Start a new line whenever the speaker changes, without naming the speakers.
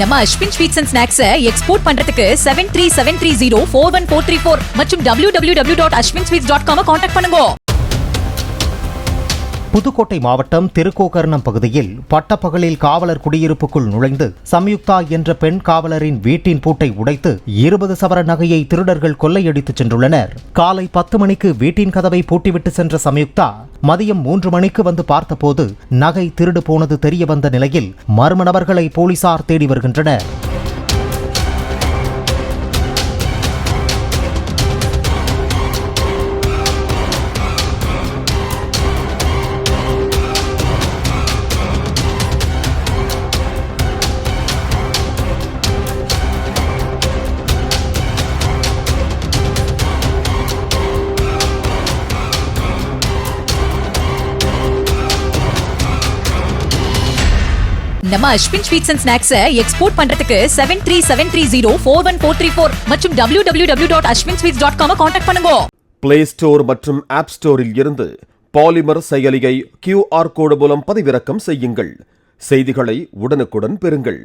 நம்ம Ashwin sweets and snacks export பண்றதுக்கு 7373041434 மற்றும் www.ashwinsweets.com கான்டாக்ட் பண்ணுங்க.
புதுக்கோட்டை மாவட்டம் திருக்கோகர்ணம் பகுதியில் பட்டப்பகலில் காவலர் குடியிருப்புக்குள் நுழைந்து சம்யுக்தா என்ற பெண் காவலரின் வீட்டின் பூட்டை உடைத்து 20 சவர நகையை திருடர்கள் கொள்ளையடித்துச் சென்றுள்ளனர். காலை 10 மணிக்கு வீட்டின் கதவை பூட்டிவிட்டு சென்ற சம்யுக்தா மதியம் 3 மணிக்கு வந்து பார்த்தபோது நகை திருடு போனது தெரியவந்த நிலையில் மர்ம நபர்களை போலீசார் தேடி வருகின்றனர்.
நம்ம Ashwin sweets and snacks export பண்றதுக்கு 7373041434 மற்றும் www.ashwinsweets.com கான்டாக்ட் பண்ணுங்க.
பிளே ஸ்டோர் மற்றும் ஆப் ஸ்டோரில் இருந்து பாலிமர் செயலியை QR கோடு மூலம் பதிவிறக்கம் செய்யுங்கள். செய்திகளை உடனுக்குடன் பெறுங்கள்.